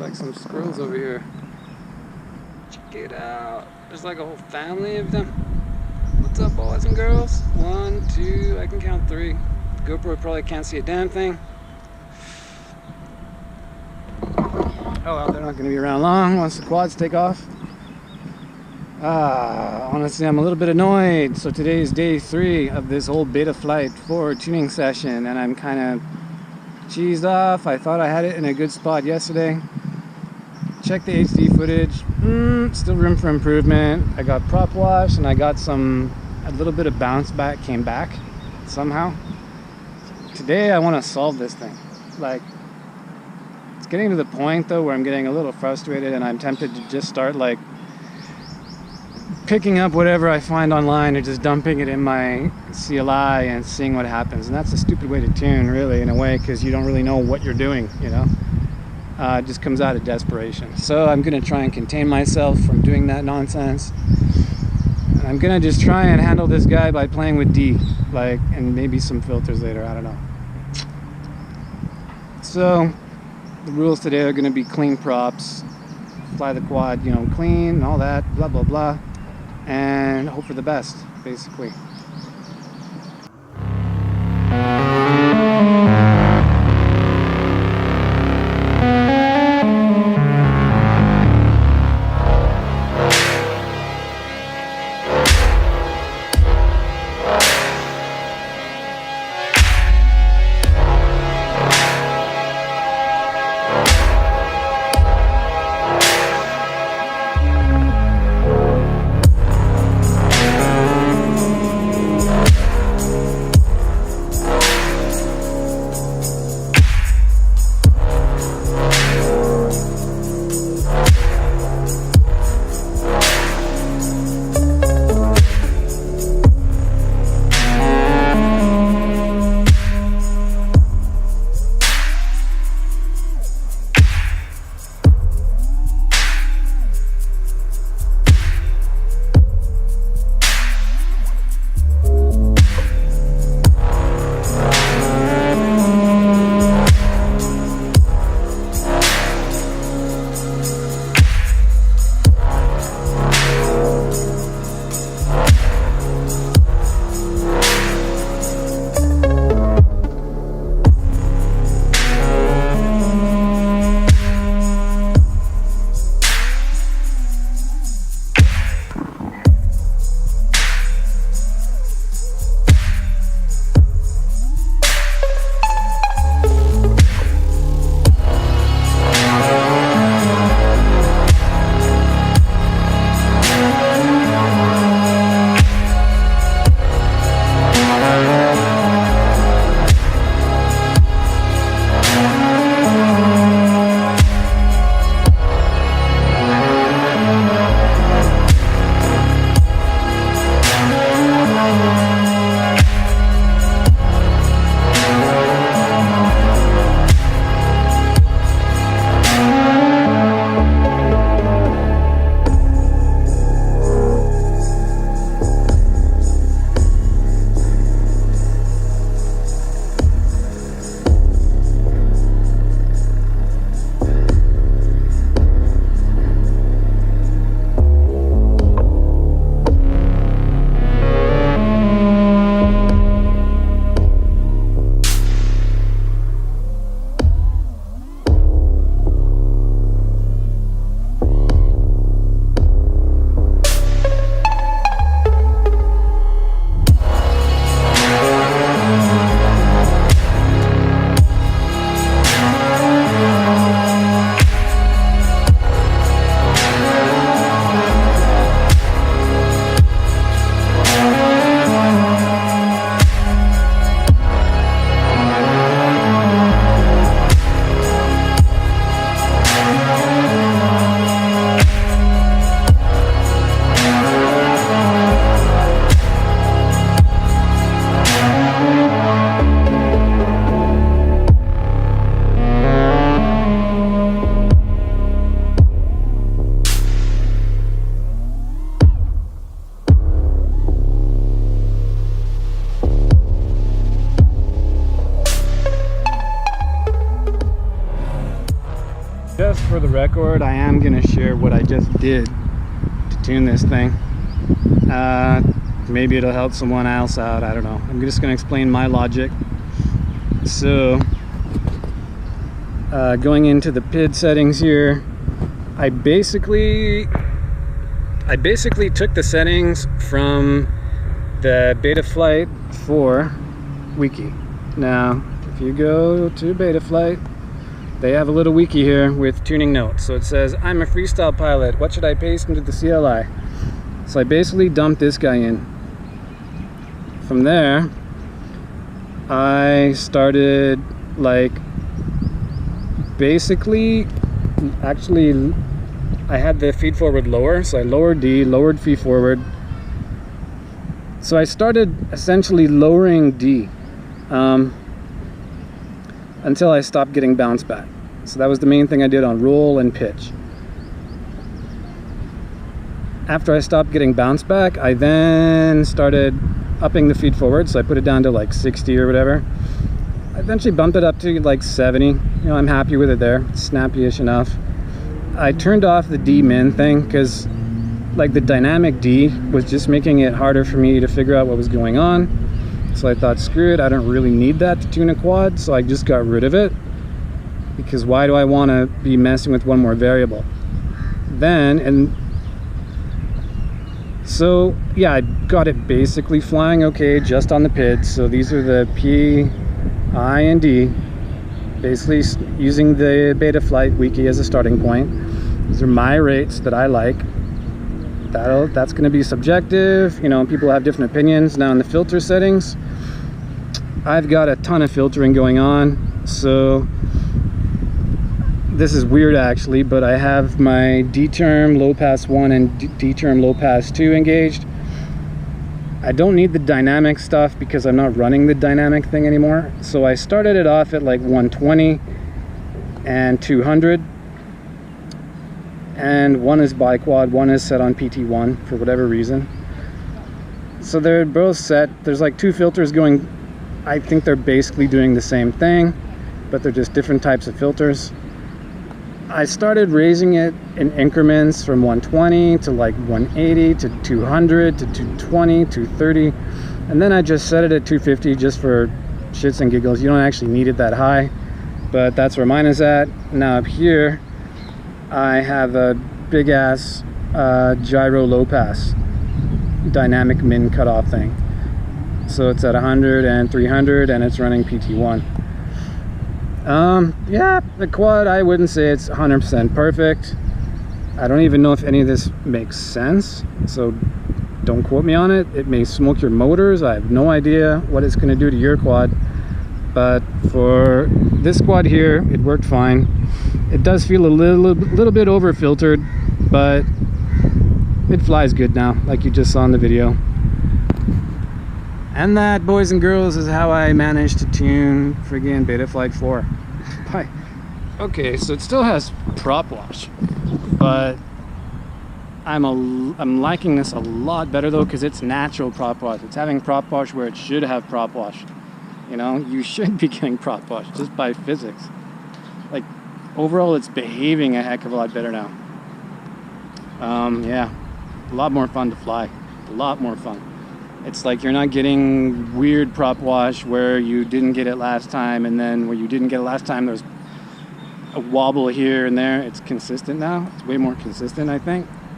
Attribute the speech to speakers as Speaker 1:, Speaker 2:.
Speaker 1: like some squirrels over here. Check it out. There's like a whole family of them. What's up, boys and girls? 1, 2, I can count 3. GoPro probably can't see a damn thing. Oh well, they're not going to be around long once the quads take off. Honestly, I'm a little bit annoyed. So today is day 3 of this whole Betaflight 4 tuning session, and I'm kind of cheesed off. I thought I had it in a good spot yesterday. Check the HD footage. Still room for improvement. I got prop wash and I got a little bit of bounce back came back somehow. Today I want to solve this thing. Like, it's getting to the point though where I'm getting a little frustrated and I'm tempted to just start like picking up whatever I find online and just dumping it in my CLI and seeing what happens. And that's a stupid way to tune, really, in a way, because you don't really know what you're doing, you know. It just comes out of desperation. So I'm going to try and contain myself from doing that nonsense. And I'm going to just try and handle this guy by playing with D, like, and maybe some filters later, I don't know. So the rules today are going to be clean props, fly the quad, you know, clean and all that, blah, blah, blah. And hope for the best, basically. for the record, I am gonna share what I just did to tune this thing. Maybe it'll help someone else out, I don't know. I'm just gonna explain my logic. So, going into the PID settings here, I basically took the settings from the Betaflight 4 wiki. Now, if you go to Betaflight, they have a little wiki here with tuning notes. So it says, I'm a freestyle pilot. What should I paste into the CLI? So I basically dumped this guy in. From there, I started like basically, actually, I had the feed forward lower. So I lowered D, lowered feed forward. So I started essentially lowering D. Until I stopped getting bounce back. So that was the main thing I did on roll and pitch. After I stopped getting bounce back, I then started upping the feed forward. So I put it down to like 60 or whatever. I eventually bumped it up to like 70. You know, I'm happy with it there. It's snappy-ish enough. I turned off the D min thing because like the dynamic D was just making it harder for me to figure out what was going on. So I thought, screw it, I don't really need that to tune a quad, so I just got rid of it. Because why do I want to be messing with one more variable? So yeah, I got it basically flying okay just on the PID. So these are the P, I, and D. Basically using the Betaflight wiki as a starting point. These are my rates that I like. That's going to be subjective, you know, people have different opinions. Now in the filter settings, I've got a ton of filtering going on, so this is weird actually, but I have my D term low pass 1 and D term low pass 2 engaged. I don't need the dynamic stuff because I'm not running the dynamic thing anymore, so I started it off at like 120 and 200. And one is biquad, one is set on PT1 for whatever reason. So they're both set. There's like two filters going. I think they're basically doing the same thing, but they're just different types of filters. I started raising it in increments from 120 to like 180 to 200 to 220, 230. And then I just set it at 250 just for shits and giggles. You don't actually need it that high, but that's where mine is at. Now up here, I have a big ass gyro low pass dynamic min cutoff thing. So it's at 100 and 300 and it's running PT1. Yeah, the quad, I wouldn't say it's 100% perfect. I don't even know if any of this makes sense, so don't quote me on it. It may smoke your motors. I have no idea what it's going to do to your quad, but for this quad here, it worked fine. It does feel a little bit over filtered, but it flies good now, like you just saw in the video. And that, boys and girls, is how I managed to tune friggin' Betaflight 4. Okay, so it still has prop wash, but I'm liking this a lot better though, because it's natural prop wash. It's having prop wash where it should have prop wash. You know, you should be getting prop wash just by physics. Like, overall, it's behaving a heck of a lot better now. Yeah, a lot more fun to fly. A lot more fun. It's like you're not getting weird prop wash where you didn't get it last time, and then where you didn't get it last time, there's a wobble here and there. It's consistent now. It's way more consistent, I think.